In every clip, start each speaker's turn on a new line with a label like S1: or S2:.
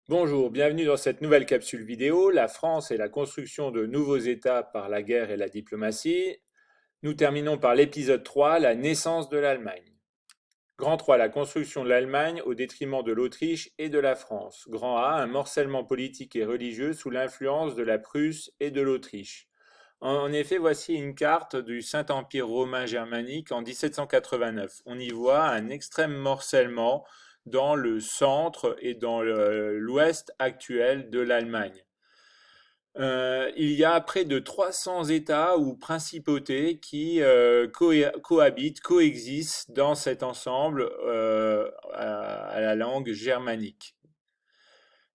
S1: Bonjour, bienvenue dans cette nouvelle capsule vidéo, la France et la construction de nouveaux États par la guerre et la diplomatie. Nous terminons par l'épisode 3, la naissance de l'Allemagne. Grand 3, la construction de l'Allemagne au détriment de l'Autriche et de la France. Grand A, un morcellement politique et religieux sous l'influence de la Prusse et de l'Autriche. En effet, voici une carte du Saint-Empire romain germanique en 1789. On y voit un extrême morcellement dans le centre et dans l'ouest actuel de l'Allemagne. Il y a près de 300 États ou principautés qui cohabitent, coexistent dans cet ensemble à la langue germanique.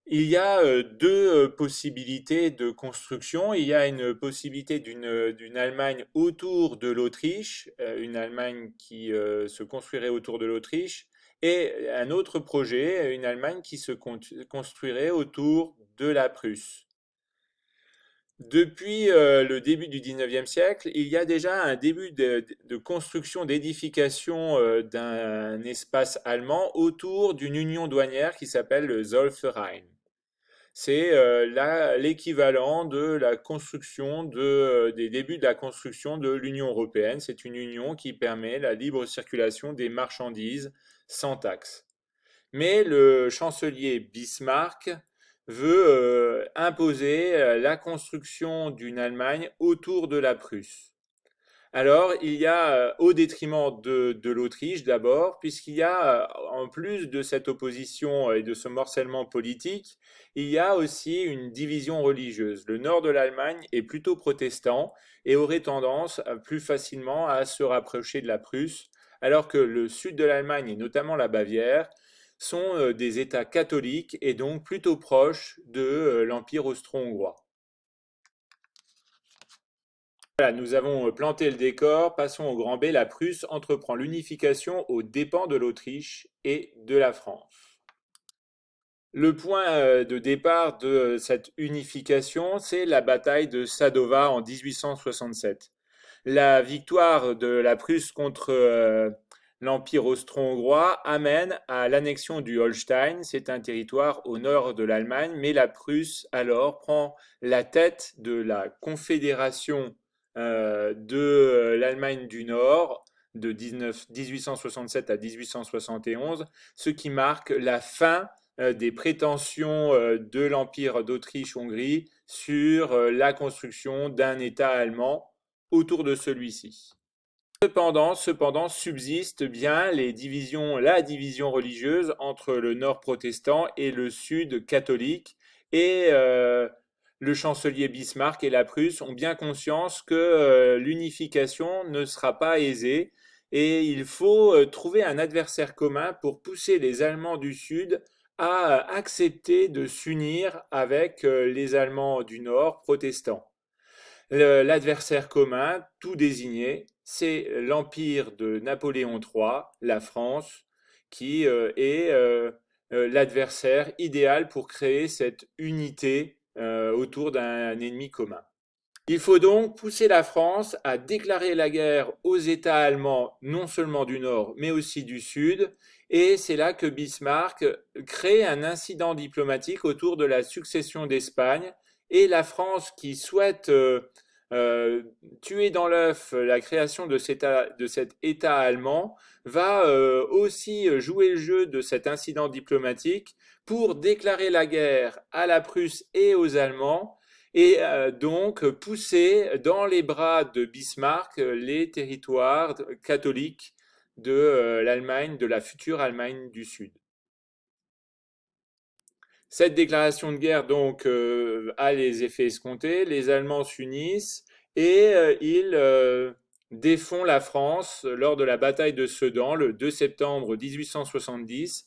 S1: Il y a deux possibilités de construction. Il y a une possibilité d'une Allemagne autour de l'Autriche, une Allemagne qui se construirait autour de l'Autriche, et un autre projet, une Allemagne qui se construirait autour de la Prusse. Depuis le début du XIXe siècle, il y a déjà un début de construction, d'édification d'un espace allemand autour d'une union douanière qui s'appelle le Zollverein. C'est l'équivalent de la construction des débuts de la construction de l'Union européenne. C'est une union qui permet la libre circulation des marchandises sans taxe. Mais le chancelier Bismarck veut imposer la construction d'une Allemagne autour de la Prusse. Alors, il y a, au détriment de l'Autriche d'abord, puisqu'il y a, en plus de cette opposition et de ce morcellement politique, il y a aussi une division religieuse. Le nord de l'Allemagne est plutôt protestant et aurait tendance plus facilement à se rapprocher de la Prusse, alors que le sud de l'Allemagne, et notamment la Bavière, sont des États catholiques et donc plutôt proches de l'Empire austro-hongrois. Voilà, nous avons planté le décor, passons au grand B. La Prusse entreprend l'unification aux dépens de l'Autriche et de la France. Le point de départ de cette unification, c'est la bataille de Sadova en 1867. La victoire de la Prusse contre l'Empire austro-hongrois amène à l'annexion du Holstein. C'est un territoire au nord de l'Allemagne, mais la Prusse alors prend la tête de la confédération de l'Allemagne du Nord de 1867 à 1871, ce qui marque la fin des prétentions de l'Empire d'Autriche-Hongrie sur la construction d'un État allemand autour de celui-ci. Cependant, subsiste bien la division religieuse entre le nord protestant et le sud catholique, et le chancelier Bismarck et la Prusse ont bien conscience que l'unification ne sera pas aisée, et il faut trouver un adversaire commun pour pousser les Allemands du Sud à accepter de s'unir avec les Allemands du Nord protestants. L'adversaire commun, tout désigné, c'est l'empire de Napoléon III, la France, qui est l'adversaire idéal pour créer cette unité autour d'un ennemi commun. Il faut donc pousser la France à déclarer la guerre aux États allemands, non seulement du Nord, mais aussi du Sud, et c'est là que Bismarck crée un incident diplomatique autour de la succession d'Espagne, et la France, qui souhaite euh, tuer dans l'œuf la création de cet État allemand, va aussi jouer le jeu de cet incident diplomatique pour déclarer la guerre à la Prusse et aux Allemands, et donc pousser dans les bras de Bismarck les territoires catholiques de l'Allemagne, de la future Allemagne du Sud. Cette déclaration de guerre donc a les effets escomptés, les Allemands s'unissent et ils défont la France lors de la bataille de Sedan le 2 septembre 1870.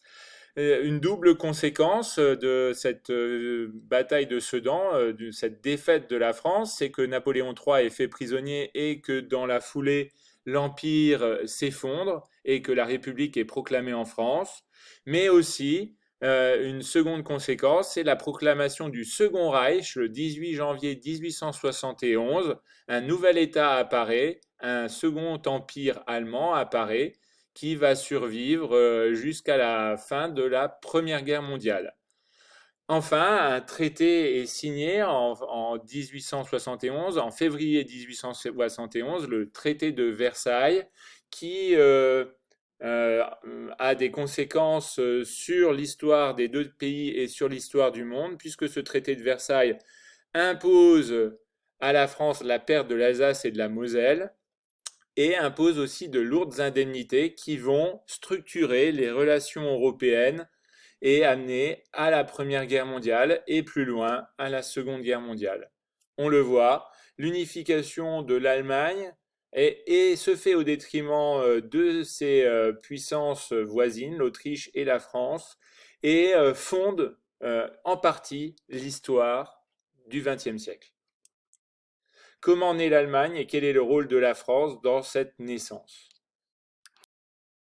S1: Une double conséquence de cette bataille de Sedan, de cette défaite de la France, c'est que Napoléon III est fait prisonnier et que dans la foulée, l'Empire s'effondre et que la République est proclamée en France. Mais aussi, une seconde conséquence, c'est la proclamation du Second Reich le 18 janvier 1871. Un nouvel État apparaît, un second empire allemand apparaît, qui va survivre jusqu'à la fin de la Première Guerre mondiale. Enfin, un traité est signé en 1871, en février 1871, le traité de Versailles, qui euh, a des conséquences sur l'histoire des deux pays et sur l'histoire du monde, puisque ce traité de Versailles impose à la France la perte de l'Alsace et de la Moselle, et impose aussi de lourdes indemnités qui vont structurer les relations européennes et amener à la Première Guerre mondiale et plus loin à la Seconde Guerre mondiale. On le voit, l'unification de l'Allemagne se fait au détriment de ses puissances voisines, l'Autriche et la France, et fonde en partie l'histoire du XXe siècle. Comment naît l'Allemagne et quel est le rôle de la France dans cette naissance?